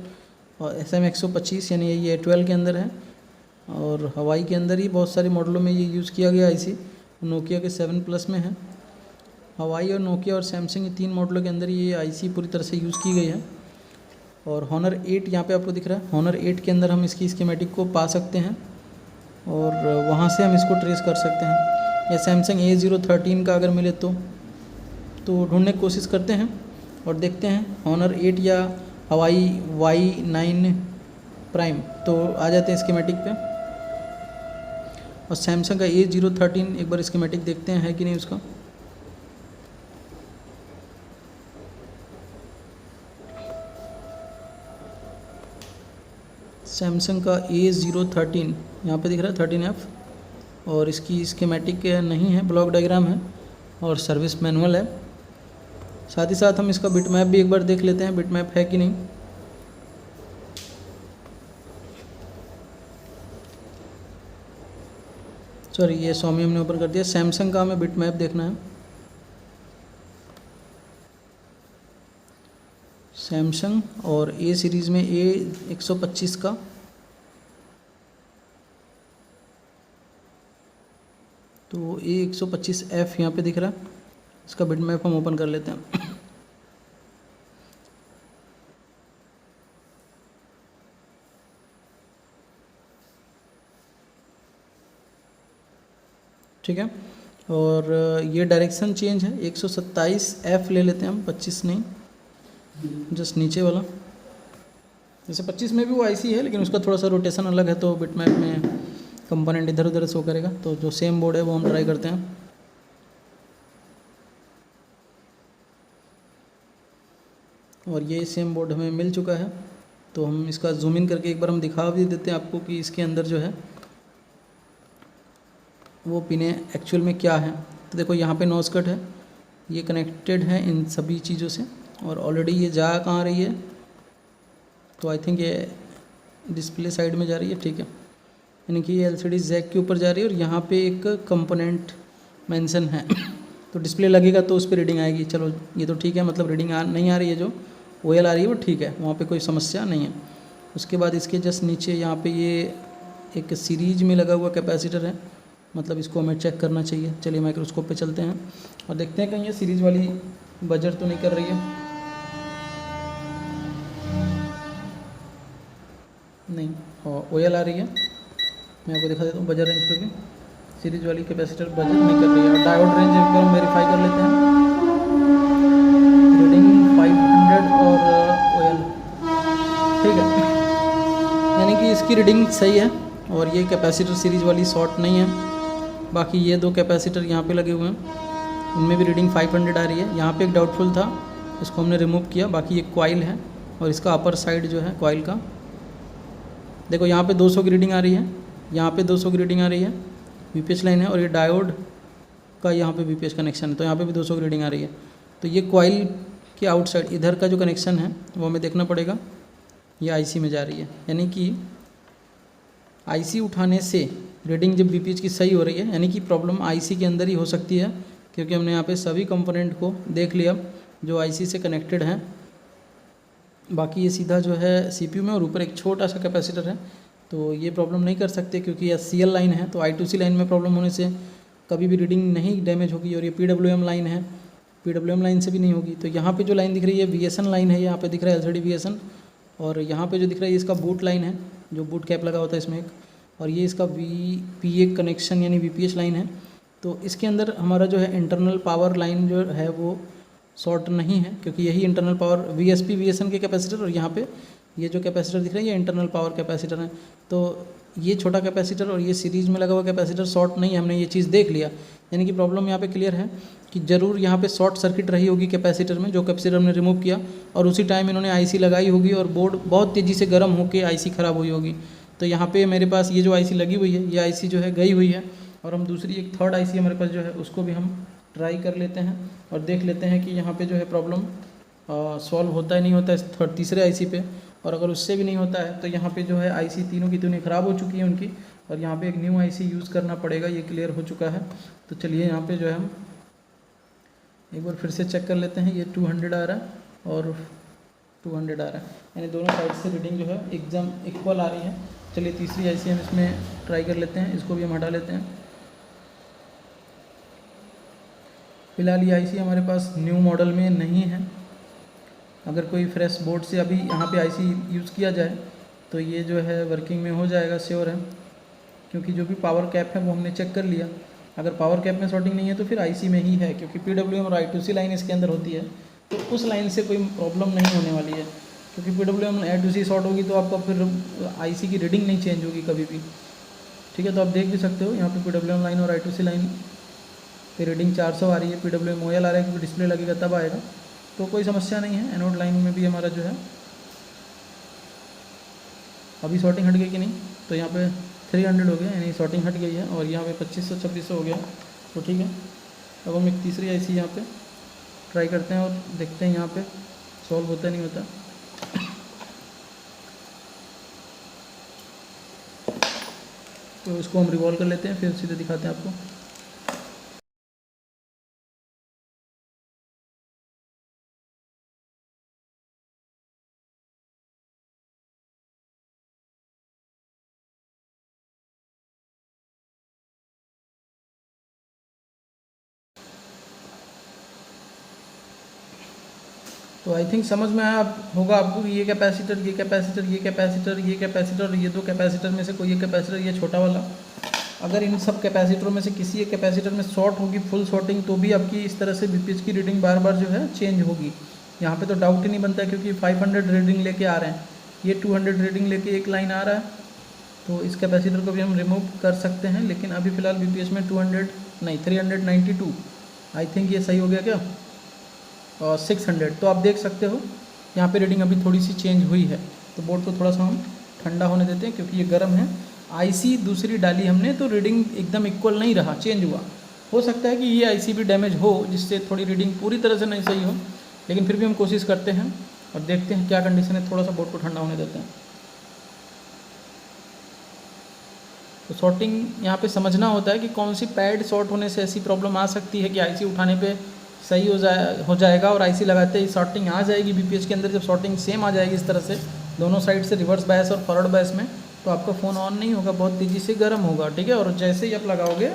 और SM125 यानी ये 12 के अंदर है, और हवाई के अंदर ही बहुत सारे मॉडलों में ये यूज़ किया गया आईसी। नोकिया के 7 प्लस में है, हवाई और नोकिया और सैमसंग, ये 3 मॉडलों के अंदर ये आईसी पूरी तरह से यूज़ की गई है। और हॉनर 8 यहाँ पे आपको दिख रहा है, हॉनर 8 के अंदर हम इसकी स्कीमेटिक को पा सकते हैं और वहाँ से हम इसको ट्रेस कर सकते हैं। या सैमसंग A013 का अगर मिले तो ढूंढने की कोशिश करते हैं और देखते हैं हॉनर 8 या हवाई Y9 प्राइम, तो आ जाते हैं स्कीमेटिक पे। और सैमसंग का A013 एक बार स्कीमेटिक देखते हैं है कि नहीं उसका। सैमसंग का A013 यहाँ पे दिख रहा है 13F, और इसकी स्कीमेटिक नहीं है, ब्लॉक डायग्राम है और सर्विस मैनुअल है। साथ ही साथ हम इसका बिटमैप भी एक बार देख लेते हैं, बिटमैप है कि नहीं। सॉरी, ये स्वामी हमने ओपन कर दिया। सैमसंग का हमें बिटमैप देखना है, सैमसंग और A सीरीज़ में A125 का, तो A125F यहाँ पे दिख रहा है। इसका बिटमैप हम ओपन कर लेते हैं। ठीक है, और ये डायरेक्शन चेंज है 127F ले लेते हैं हम, 25 नहीं, जस्ट नीचे वाला। जैसे 25 में भी वो आईसी है लेकिन उसका थोड़ा सा रोटेशन अलग है, तो बिटमैप में कंपोनेंट इधर उधर शो करेगा। तो जो सेम बोर्ड है वो हम ट्राई करते हैं। और ये सेम बोर्ड हमें मिल चुका है, तो हम इसका जूम इन करके एक बार हम दिखा भी देते हैं आपको कि इसके अंदर जो है वो पिने एक्चुअल में क्या है। तो देखो यहाँ पे नोज कट है, ये कनेक्टेड है इन सभी चीज़ों से, और ऑलरेडी ये जा कहाँ रही है, तो आई थिंक ये डिस्प्ले साइड में जा रही है, ठीक है। यानी कि ये एलसीडी जैक के ऊपर जा रही है और यहाँ पे एक कंपोनेंट मेंशन है तो डिस्प्ले लगेगा तो उस पर रीडिंग आएगी। चलो ये तो ठीक है, मतलब रीडिंग नहीं आ रही है, जो ओएल आ रही है वो ठीक है, वहाँ पे कोई समस्या नहीं है। उसके बाद इसके जस्ट नीचे यहाँ पे ये एक सीरीज में लगा हुआ कैपेसिटर है, मतलब इसको हमें चेक करना चाहिए। चलिए माइक्रोस्कोप पे चलते हैं और देखते हैं कहीं ये सीरीज वाली बजर तो नहीं कर रही है। नहीं, और ओएल आ रही है। मैं आपको दिखा देता हूँ, बजर रेंज पे भी सीरीज वाली कैपेसिटर बजर नहीं कर रही है। और डायोड रेंज एक बार हम वेरीफाई कर लेते हैं, रीडिंग 500 और ओएल ठीक है, यानी कि इसकी रीडिंग सही है। और ये कैपेसिटर सीरीज वाली शॉर्ट नहीं है। बाकी ये दो कैपेसिटर यहाँ पे लगे हुए हैं, उनमें भी रीडिंग 500 आ रही है। यहाँ पे एक डाउटफुल था, इसको हमने रिमूव किया। बाकी ये कॉइल है और इसका अपर साइड जो है कॉइल का, देखो यहाँ पे 200 की रीडिंग आ रही है, यहाँ पे 200 की रीडिंग आ रही है, वीपीएच लाइन है। और ये डायोड का यहाँ पे वीपीएच कनेक्शन है, तो यहाँ पे भी 200 की रीडिंग आ रही है। तो ये कॉइल के आउटसाइड इधर का जो कनेक्शन है वो हमें देखना पड़ेगा, ये आईसी में जा रही है। यानी कि आईसी उठाने से रीडिंग जब वीपीएच की सही हो रही है, यानी कि प्रॉब्लम आईसी के अंदर ही हो सकती है, क्योंकि हमने यहाँ पे सभी कंपोनेंट को देख लिया जो आईसी से कनेक्टेड है। बाकी ये सीधा जो है सीपीयू में, और ऊपर एक छोटा सा कैपेसिटर है, तो ये प्रॉब्लम नहीं कर सकते क्योंकि ये सीएल लाइन है। तो I2C लाइन में प्रॉब्लम होने से कभी भी रीडिंग नहीं डैमेज होगी। और ये PWM लाइन है, PWM लाइन से भी नहीं होगी। तो यहाँ पे जो लाइन दिख रही है VSN लाइन है, यहाँ पे दिख रहा है LCD VSN। और यहाँ पे जो दिख रहा है इसका बूट लाइन है, जो बूट कैप लगा होता है इसमें एक, और ये इसका VPA कनेक्शन यानी VPH लाइन है। तो इसके अंदर हमारा जो है इंटरनल पावर लाइन जो है वो शॉर्ट नहीं है, क्योंकि यही इंटरनल पावर VSP VSN के कैपेसिटर, और यहाँ पे ये जो कैपेसिटर दिख रहा है ये इंटरनल पावर कैपेसिटर है। तो ये छोटा कैपेसिटर और ये सीरीज में लगा हुआ कैपेसिटर शॉर्ट नहीं है, हमने ये चीज़ देख लिया। यानी कि प्रॉब्लम यहाँ पे क्लियर है कि ज़रूर यहाँ पे शॉर्ट सर्किट रही होगी कैपेसिटर में, जो कैपेसिटर हमने रिमूव किया, और उसी टाइम इन्होंने आईसी लगाई होगी और बोर्ड बहुत तेज़ी से गर्म होकर आईसी ख़राब हुई होगी। तो यहाँ पे मेरे पास ये जो आईसी लगी हुई है, ये आईसी जो है गई हुई है, और हम दूसरी एक थर्ड आईसी हमारे पास जो है उसको भी हम ट्राई कर लेते हैं और देख लेते हैं कि यहाँ पे जो है प्रॉब्लम सॉल्व होता है नहीं होता है तीसरे आईसी पे। और अगर उससे भी नहीं होता है तो यहाँ पे जो है आईसी तीनों की तीनों ख़राब हो चुकी है उनकी, और यहाँ पे एक न्यू आईसी यूज़ करना पड़ेगा, ये क्लियर हो चुका है। तो चलिए यहाँ पे जो है हम एक बार फिर से चेक कर लेते हैं। ये 200 आ रहा है और 200 आ रहा है, यानी दोनों साइड से रीडिंग जो है एकदम इक्वल आ रही है। चलिए तीसरी आईसी हम इसमें ट्राई कर लेते हैं, इसको भी हम हटा लेते हैं। फिलहाल ये आईसी हमारे पास न्यू मॉडल में नहीं है। अगर कोई फ्रेश बोर्ड से अभी यहाँ पे आईसी यूज़ किया जाए तो ये जो है वर्किंग में हो जाएगा, श्योर है, क्योंकि जो भी पावर कैप है वो हमने चेक कर लिया। अगर पावर कैप में शॉर्टिंग नहीं है तो फिर आईसी में ही है, क्योंकि PWM और I2C लाइन इसके अंदर होती है, तो उस लाइन से कोई प्रॉब्लम नहीं होने वाली है। क्योंकि PWM I2C शॉर्ट होगी तो आपका फिर आईसी की रीडिंग नहीं चेंज होगी कभी भी, ठीक है। तो आप देख भी सकते हो यहाँ पे PWM लाइन और I2C लाइन पे रीडिंग 400 आ रही है, PWM OL आ रहा है, क्योंकि डिस्प्ले लगेगा तब आएगा, तो कोई समस्या नहीं है। एनोड लाइन में भी हमारा जो है अभी शॉर्टिंग हट गई कि नहीं, तो यहाँ पे 300 हो गया, यानी शॉर्टिंग हट गई है, और यहाँ पे 2500-2600 हो गया, तो ठीक है। अब हम एक तीसरी आईसी यहाँ पे ट्राई करते हैं और देखते हैं यहाँ पे सॉल्व होता नहीं होता। तो इसको हम रिवॉल्व कर लेते हैं, फिर सीधे दिखाते हैं आपको। तो आई थिंक समझ में आया होगा आपको कि ये कैपेसिटर, ये कैपेसिटर, ये कैपेसिटर, ये कैपेसिटर और ये दो कैपेसिटर में से कोई एक कैपेसिटर, ये छोटा वाला अगर इन सब कैपेसिटरों में से किसी एक कैपेसिटर में शॉर्ट होगी फुल शॉर्टिंग, तो भी आपकी इस तरह से बीपीएच की रीडिंग बार बार जो है चेंज होगी। यहाँ पे तो डाउट ही नहीं बनता, क्योंकि 500 रीडिंग लेके आ रहे हैं, ये 200 रीडिंग लेके एक लाइन आ रहा है। तो इस कैपेसिटर को भी हम रिमूव कर सकते हैं, लेकिन अभी फ़िलहाल बीपीएच में 200 नहीं 392 आई थिंक ये सही हो गया क्या, और 600। तो आप देख सकते हो यहाँ पे रीडिंग अभी थोड़ी सी चेंज हुई है। तो बोर्ड को थोड़ा सा हम ठंडा होने देते हैं, क्योंकि ये गर्म है। आईसी दूसरी डाली हमने तो रीडिंग एकदम इक्वल नहीं रहा, चेंज हुआ। हो सकता है कि ये आईसी भी डैमेज हो, जिससे थोड़ी रीडिंग पूरी तरह से नहीं सही हो, लेकिन फिर भी हम कोशिश करते हैं और देखते हैं क्या कंडीशन है। थोड़ा सा बोर्ड को ठंडा होने देते हैं। तो शॉर्टिंग यहाँ पे समझना होता है कि कौन सी पैड शॉर्ट होने से ऐसी प्रॉब्लम आ सकती है कि आईसी उठाने पे सही हो जाएगा और आईसी लगाते ही शॉर्टिंग आ जाएगी। बीपीएच के अंदर जब शॉर्टिंग सेम आ जाएगी इस तरह से दोनों साइड से, रिवर्स बायस और फॉरवर्ड बायस में, तो आपका फ़ोन ऑन नहीं होगा, बहुत तेज़ी से गर्म होगा, ठीक है। और जैसे ही आप लगाओगे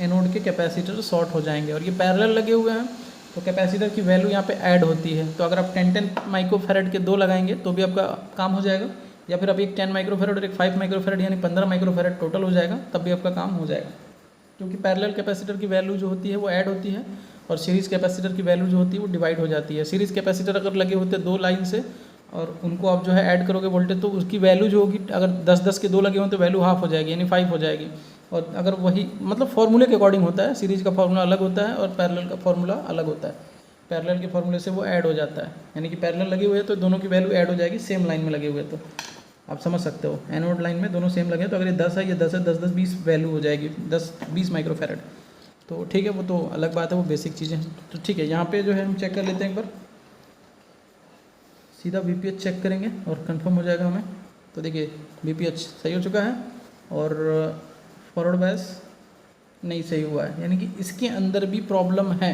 एनोड के कैपेसिटर शॉर्ट हो जाएंगे। और ये पैरेलल लगे हुए हैं, तो कैपेसिटर की वैल्यू यहाँ पे ऐड होती है। तो अगर आप 10 माइक्रोफैरड के 2 लगाएंगे तो भी आपका काम हो जाएगा, या फिर आप एक 10 माइक्रोफैरड और एक 5 माइक्रोफैरड यानी 15 माइक्रोफैरड टोटल हो जाएगा, तब भी आपका काम हो जाएगा। क्योंकि पैरेलल कैपेसिटर की वैल्यू जो होती है वो ऐड होती है, और सीरीज़ कैपेसिटर की वैल्यू जो होती है वो डिवाइड हो जाती है। सीरीज़ कैपेसिटर अगर लगे होते 2 लाइन से और उनको आप जो है ऐड करोगे वोल्टेज, तो उसकी वैल्यू जो होगी, अगर 10-10 के 2 लगे हों तो वैल्यू हाफ हो जाएगी, यानी 5 हो जाएगी। और अगर वही मतलब फॉर्मूले के अकॉर्डिंग होता है, सीरीज़ का फार्मूला अलग होता है और पैरेलल का फार्मूला अलग होता है। पैरेलल के फार्मूले से वो ऐड हो जाता है, यानी कि पैरेलल लगे हुए हैं तो दोनों की वैल्यू ऐड हो जाएगी सेम लाइन में लगे हुए। तो आप समझ सकते हो, एनोड लाइन में दोनों सेम लगे, तो अगर ये 10 है, ये 10 है, 10 20 वैल्यू हो जाएगी, 10-20 माइक्रोफैरड। तो ठीक है, वो तो अलग बात है, वो बेसिक चीज़ें हैं। तो ठीक है, यहाँ पे जो है हम चेक कर लेते हैं एक बार, सीधा बीपीएच चेक करेंगे और कंफर्म हो जाएगा हमें। तो देखिए बीपीएच सही हो चुका है और फॉरवर्ड बायस नहीं सही हुआ है, यानी कि इसके अंदर भी प्रॉब्लम है,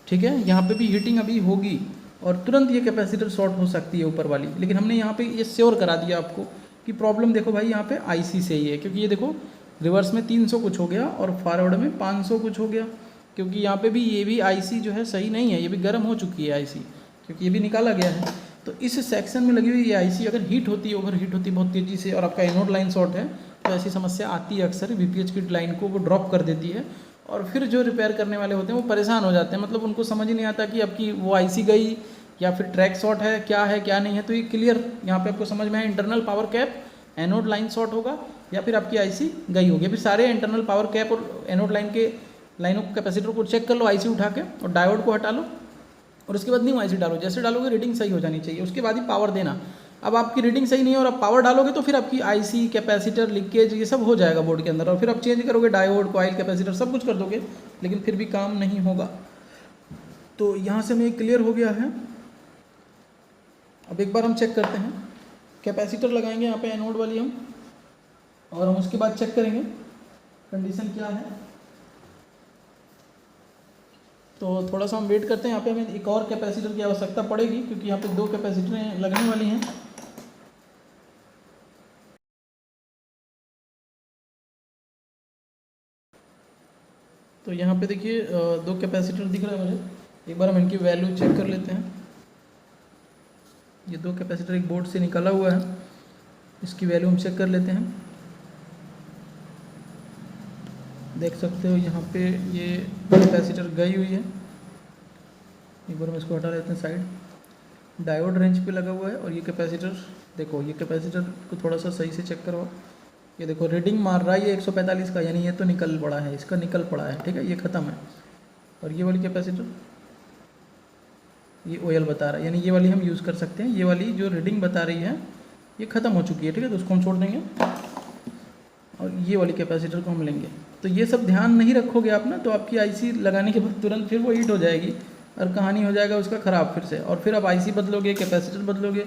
ठीक है। यहाँ पे भी हीटिंग अभी होगी और तुरंत ये कैपेसिटर शॉर्ट हो सकती है ऊपर वाली, लेकिन हमने यहाँ पे ये श्योर करा दिया आपको कि प्रॉब्लम देखो भाई यहाँ पे आईसी से ही है, क्योंकि ये देखो रिवर्स में 300 कुछ हो गया और फॉरवर्ड में 500 कुछ हो गया, क्योंकि यहाँ पे भी ये भी आईसी जो है सही नहीं है, ये भी गर्म हो चुकी है आईसी, क्योंकि ये भी निकाला गया है। तो इस सेक्शन में लगी हुई ये आईसी अगर हीट होती है, ओवर हीट होती है बहुत तेज़ी से, और आपका एनोड लाइन शॉर्ट है, तो ऐसी समस्या आती है अक्सर। बीपीएच की लाइन को वो ड्रॉप कर देती है, और फिर जो रिपेयर करने वाले होते हैं वो परेशान हो जाते हैं, मतलब उनको समझ ही नहीं आता कि आपकी वो आईसी गई या फिर ट्रैक शॉर्ट है क्या नहीं है। तो ये क्लियर यहाँ पे आपको समझ में आया, internal power cap anode line short होगा या फिर आपकी आईसी गई होगी। फिर सारे इंटरनल पावर कैप और एनोड लाइन के लाइनों को कैपेसिटर को चेक कर लो आईसी उठा के, और डायोड को हटा लो, और उसके बाद न्यू आईसी डालो। जैसे डालोगे रीडिंग सही हो जानी चाहिए, उसके बाद ही पावर देना। अब आपकी रीडिंग सही नहीं है और आप पावर डालोगे तो फिर आपकी आईसी कैपेसिटर लीकेज ये सब हो जाएगा बोर्ड के अंदर, और फिर आप चेंज करोगे डायोड कॉइल कैपेसिटर सब कुछ कर दोगे, लेकिन फिर भी काम नहीं होगा। तो यहाँ से हमें क्लियर हो गया है। अब एक बार हम चेक करते हैं, कैपेसिटर लगाएंगे यहाँ पे एनोड वाली हम, और हम उसके बाद चेक करेंगे कंडीशन क्या है। तो थोड़ा सा हम वेट करते हैं, यहाँ पे हमें एक और कैपेसिटर की आवश्यकता पड़ेगी, क्योंकि यहाँ पे 2 कैपेसिटरें लगने वाली हैं। तो यहाँ पे देखिए 2 कैपेसिटर दिख रहा है मुझे, एक बार हम इनकी वैल्यू चेक कर लेते हैं। ये 2 कैपेसिटर एक बोर्ड से निकला हुआ है, इसकी वैल्यू हम चेक कर लेते हैं। देख सकते हो यहाँ पे ये कैपेसिटर गई हुई है, एक बार हम इसको हटा लेते हैं साइड। डायोड रेंज पे लगा हुआ है, और ये कैपेसिटर देखो, ये कैपेसिटर को थोड़ा सा सही से चेक करो। ये देखो रीडिंग मार रहा है ये 145 का, यानी ये तो निकल पड़ा है, इसका निकल पड़ा है, ठीक है, ये ख़त्म है। और ये वाली कैपेसिटर ये ओएल बता रहा है, यानी ये वाली हम यूज़ कर सकते हैं। ये वाली जो रीडिंग बता रही है ये ख़त्म हो चुकी है, ठीक है, तो उसको हम छोड़ देंगे और ये वाली कैपेसिटर को हम लेंगे। तो ये सब ध्यान नहीं रखोगे आप ना, तो आपकी आईसी लगाने के बाद तुरंत फिर वो हीट हो जाएगी और कहानी हो जाएगा उसका ख़राब फिर से, और फिर आप आईसी बदलोगे, कैपेसिटर बदलोगे,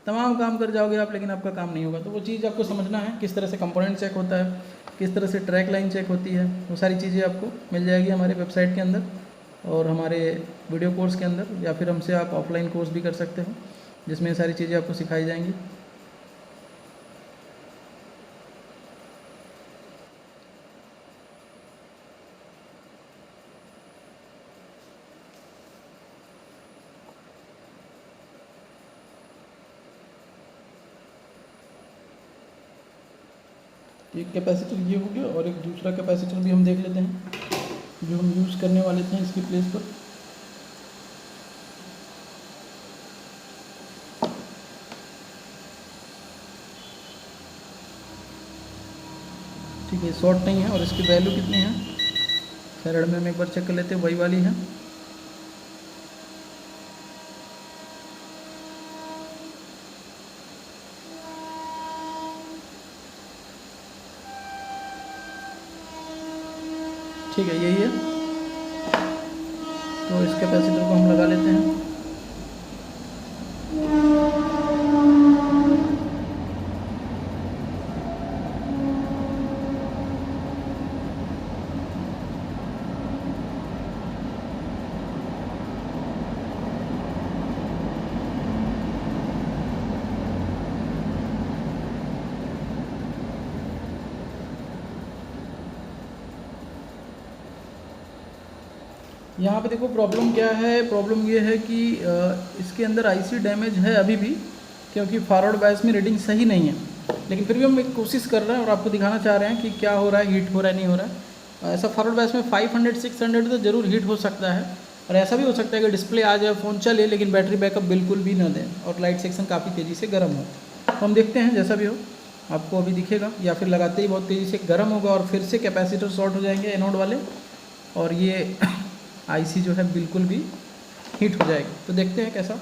तमाम काम कर जाओगे आप, लेकिन आपका काम नहीं होगा। तो वो चीज़ आपको समझना है, किस तरह से कंपोनेंट चेक होता है, किस तरह से ट्रैक लाइन चेक होती है, वो सारी चीज़ें आपको मिल जाएगी हमारे वेबसाइट के अंदर और हमारे वीडियो कोर्स के अंदर, या फिर हमसे आप ऑफलाइन कोर्स भी कर सकते हो जिसमें ये सारी चीज़ें आपको सिखाई जाएंगी। एक कैपेसिटर ये हो गया और एक दूसरा कैपेसिटर भी हम देख लेते हैं जो हम यूज़ करने वाले थे इसकी प्लेस पर। ठीक है, शॉर्ट नहीं है और इसकी वैल्यू कितनी है फैराड में हम एक बार चेक कर लेते हैं, वही वाली है। ठीक है, यही है। तो इस कैपेसिटर को हम लगा लेते हैं। यहाँ पे देखो प्रॉब्लम क्या है, प्रॉब्लम ये है कि इसके अंदर आईसी डैमेज है अभी भी, क्योंकि फॉरवर्ड बायस में रीडिंग सही नहीं है। लेकिन फिर भी हम एक कोशिश कर रहे हैं और आपको दिखाना चाह रहे हैं कि क्या हो रहा है, हीट हो रहा है नहीं हो रहा है। ऐसा फॉरवर्ड बायस में 500-600 तो ज़रूर हीट हो सकता है, और ऐसा भी हो सकता है कि डिस्प्ले आ जाए, फ़ोन चले, लेकिन बैटरी बैकअप बिल्कुल भी ना दें और लाइट सेक्शन काफ़ी तेज़ी से गर्म हो। तो हम देखते हैं, जैसा भी हो आपको अभी दिखेगा, या फिर लगाते ही बहुत तेज़ी से गर्म होगा और फिर से कैपेसिटर शॉर्ट हो जाएंगे एनोड वाले, और ये आईसी जो है बिल्कुल भी हीट हो जाएगी। तो देखते हैं कैसा।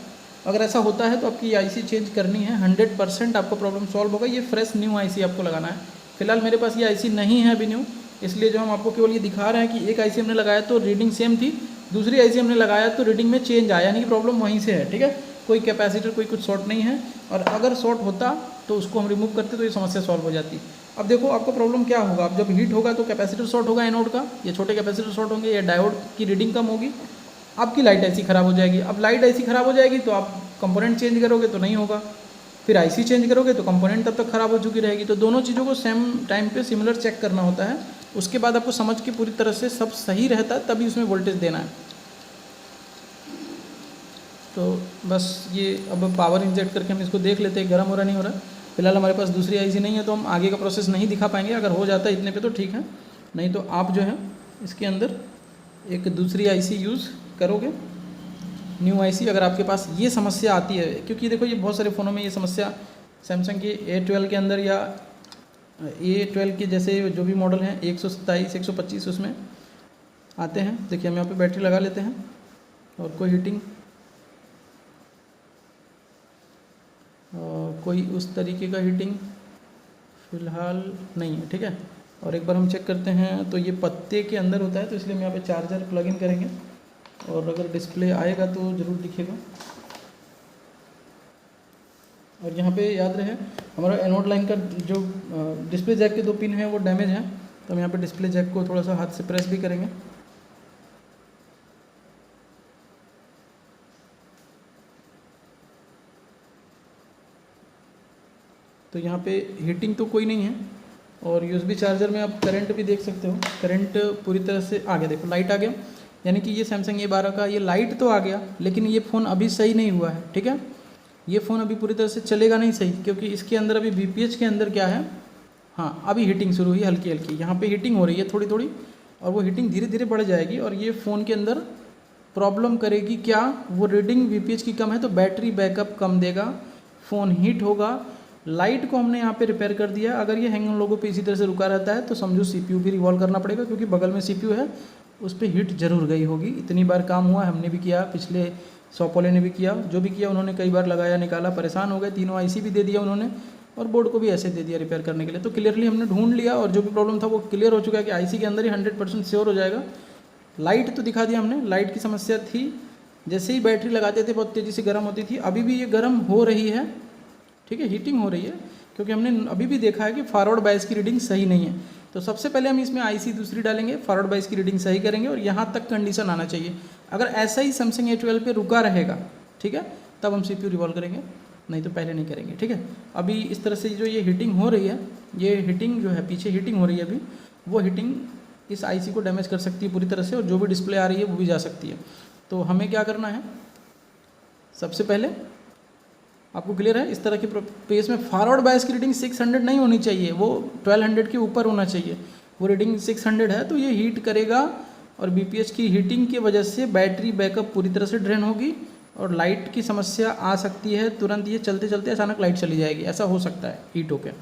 अगर ऐसा होता है तो आपकी आईसी चेंज करनी है, 100% आपको प्रॉब्लम सॉल्व होगा। ये फ्रेश न्यू आईसी आपको लगाना है। फिलहाल मेरे पास ये आईसी नहीं है अभी न्यू, इसलिए जो हम आपको केवल ये दिखा रहे हैं कि एक आईसी हमने लगाया तो रीडिंग सेम थी, दूसरी आईसी हमने लगाया तो रीडिंग में चेंज आया, यानी कि प्रॉब्लम वहीं से है। ठीक है, कोई कैपेसिटर कोई कुछ शॉर्ट नहीं है, और अगर शॉर्ट होता तो उसको हम रिमूव करते तो ये समस्या सॉल्व हो जाती। अब देखो आपको प्रॉब्लम क्या होगा, अब जब हीट होगा तो कैपेसिटर शॉर्ट होगा एनोड का, ये छोटे कैपेसिटर शॉर्ट होंगे, या डायोड की रीडिंग कम होगी, आपकी लाइट आईसी ख़राब हो जाएगी। अब लाइट आईसी ख़राब हो जाएगी तो आप कंपोनेंट चेंज करोगे तो नहीं होगा, फिर आईसी चेंज करोगे तो कंपोनेंट तब तक ख़राब हो चुकी रहेगी। तो दोनों चीज़ों को सेम टाइम पे सिमिलर चेक करना होता है, उसके बाद आपको समझ के पूरी तरह से सब सही रहता है तभी उसमें वोल्टेज देना है। तो बस ये अब पावर इंजेक्ट करके हम इसको देख लेते हैं गर्म हो रहा नहीं हो रहा। फिलहाल हमारे पास दूसरी आईसी नहीं है तो हम आगे का प्रोसेस नहीं दिखा पाएंगे। अगर हो जाता है इतने पे तो ठीक है, नहीं तो आप जो है इसके अंदर एक दूसरी आईसी यूज़ करोगे, न्यू आईसी। अगर आपके पास ये समस्या आती है, क्योंकि देखो ये बहुत सारे फ़ोनों में ये समस्या, सैमसंग के A12 के अंदर या A12 के जैसे जो भी मॉडल हैं 127, 125 उसमें आते हैं। देखिए हम यहाँ पे बैटरी लगा लेते हैं और कोई हीटिंग कोई उस तरीके का हीटिंग फ़िलहाल नहीं है। ठीक है, और एक बार हम चेक करते हैं तो ये पत्ते के अंदर होता है, तो इसलिए हम यहाँ पे चार्जर प्लग इन करेंगे और अगर डिस्प्ले आएगा तो ज़रूर दिखेगा। और यहाँ पे याद रहे हमारा एनोड लाइन का जो डिस्प्ले जैक के 2 पिन हैं वो डैमेज हैं, तो हम यहाँ पे डिस्प्ले जैक को थोड़ा सा हाथ से प्रेस भी करेंगे। तो यहाँ पे हीटिंग तो कोई नहीं है, और यूएसबी चार्जर में आप करंट भी देख सकते हो, करंट पूरी तरह से आ गया। देखो लाइट आ गया, यानी कि ये सैमसंग A12 का ये लाइट तो आ गया, लेकिन ये फ़ोन अभी सही नहीं हुआ है। ठीक है, ये फ़ोन अभी पूरी तरह से चलेगा नहीं सही, क्योंकि इसके अंदर अभी VPH के अंदर क्या है, हाँ अभी हीटिंग शुरू हुई हल्की हल्की, यहाँ पे हीटिंग हो रही है थोड़ी थोड़ी, और वो हीटिंग धीरे धीरे बढ़ जाएगी और ये फ़ोन के अंदर प्रॉब्लम करेगी। क्या वो रीडिंग VPH की कम है तो बैटरी बैकअप कम देगा, फ़ोन हीट होगा। लाइट को हमने यहाँ पे रिपेयर कर दिया। अगर ये हैंग लोगों पे इसी तरह से रुका रहता है तो समझो CPU भी रिवॉल्व करना पड़ेगा, क्योंकि बगल में CPU है, उस पर हीट ज़रूर गई होगी। इतनी बार काम हुआ, हमने भी किया, पिछले शॉप वाले ने भी किया, जो भी किया उन्होंने कई बार लगाया निकाला, परेशान हो गए। तीनों आईसी भी दे दिया उन्होंने और बोर्ड को भी ऐसे दे दिया रिपेयर करने के लिए। तो क्लियरली हमने ढूंढ लिया और जो भी प्रॉब्लम था वो क्लियर हो चुका है कि आईसी के अंदर ही 100% श्योर हो जाएगा। लाइट तो दिखा दिया हमने, लाइट की समस्या थी, जैसे ही बैटरी लगाते थे बहुत तेज़ी से गर्म होती थी, अभी भी ये गर्म हो रही है। ठीक है, हीटिंग हो रही है, क्योंकि हमने अभी भी देखा है कि फॉरवर्ड बायस की रीडिंग सही नहीं है। तो सबसे पहले हम इसमें आईसी दूसरी डालेंगे, फॉरवर्ड बायस की रीडिंग सही करेंगे और यहाँ तक कंडीशन आना चाहिए। अगर ऐसा ही सैमसंग A12 पे रुका रहेगा, ठीक है, तब हम CPU रिवॉल्व करेंगे, नहीं तो पहले नहीं करेंगे। ठीक है, अभी इस तरह से जो ये हीटिंग हो रही है, ये हीटिंग जो है पीछे हीटिंग हो रही है अभी, वो हीटिंग इस आईसी को डैमेज कर सकती है पूरी तरह से, और जो भी डिस्प्ले आ रही है वो भी जा सकती है। तो हमें क्या करना है, सबसे पहले आपको क्लियर है? इस तरह के पेज में फॉरवर्ड बायस की रीडिंग 600 नहीं होनी चाहिए, वो 1200 के ऊपर होना चाहिए। वो रीडिंग 600 है तो ये हीट करेगा और बीपीएच की हीटिंग की वजह से बैटरी बैकअप पूरी तरह से ड्रेन होगी और लाइट की समस्या आ सकती है। तुरंत ये चलते चलते अचानक लाइट चली जाएगी, ऐसा हो सकता है हीट होकर।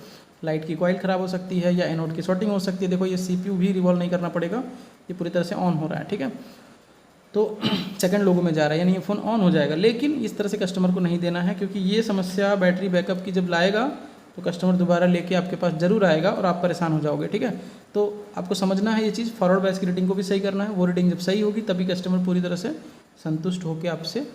लाइट की कॉइल ख़राब हो सकती है या एनोड की शॉर्टिंग हो सकती है। देखो ये सीपीयू भी रिवॉल्व नहीं करना पड़ेगा, ये पूरी तरह से ऑन हो रहा है, ठीक है। तो सेकंड लोगो में जा रहा है, यानी ये फ़ोन ऑन हो जाएगा। लेकिन इस तरह से कस्टमर को नहीं देना है, क्योंकि ये समस्या बैटरी बैकअप की जब लाएगा तो कस्टमर दोबारा लेके आपके पास ज़रूर आएगा और आप परेशान हो जाओगे, ठीक है। तो आपको समझना है ये चीज़, फॉरवर्ड बायस की रीडिंग को भी सही करना है। वो रीडिंग जब सही होगी तभी कस्टमर पूरी तरह से संतुष्ट होकर आपसे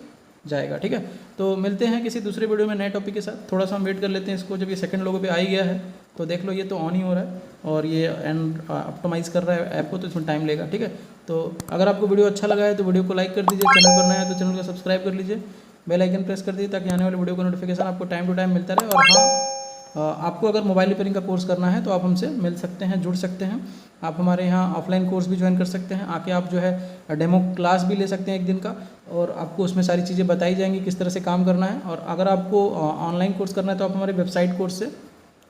जाएगा, ठीक है। तो मिलते हैं किसी दूसरे वीडियो में नए टॉपिक के साथ। थोड़ा सा हम वेट कर लेते हैं इसको, जब ये सेकंड लोगो पे आ ही गया है तो देख लो ये तो ऑन ही हो रहा है और ये एंड ऑप्टिमाइज़ कर रहा है ऐप को, तो इसमें टाइम लेगा, ठीक है। तो अगर आपको वीडियो अच्छा लगा है तो वीडियो को लाइक कर दीजिए, चैनल पर नया है तो चैनल को सब्सक्राइब कर लीजिए, बेल आइकन प्रेस कर दीजिए ताकि आने वाले वीडियो का नोटिफिकेशन आपको टाइम टू टाइम मिलता रहे। और हाँ, आपको अगर मोबाइल रिपेयरिंग का कोर्स करना है तो आप हमसे मिल सकते हैं, जुड़ सकते हैं। आप हमारे यहाँ ऑफलाइन कोर्स भी ज्वाइन कर सकते हैं, आके आप जो है डेमो क्लास भी ले सकते हैं 1 दिन का, और आपको उसमें सारी चीज़ें बताई जाएंगी किस तरह से काम करना है। और अगर आपको ऑनलाइन कोर्स करना है तो आप हमारे वेबसाइट कोर्स से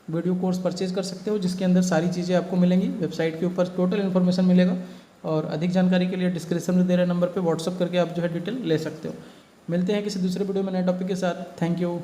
वीडियो कोर्स परचेज कर सकते हो, जिसके अंदर सारी चीज़ें आपको मिलेंगी। वेबसाइट के ऊपर टोटल इन्फॉर्मेशन मिलेगा और अधिक जानकारी के लिए डिस्क्रिप्शन में दे रहे नंबर पर व्हाट्सअप करके आप जो है डिटेल ले सकते हो। मिलते हैं किसी दूसरे वीडियो में नए टॉपिक के साथ। Thank you.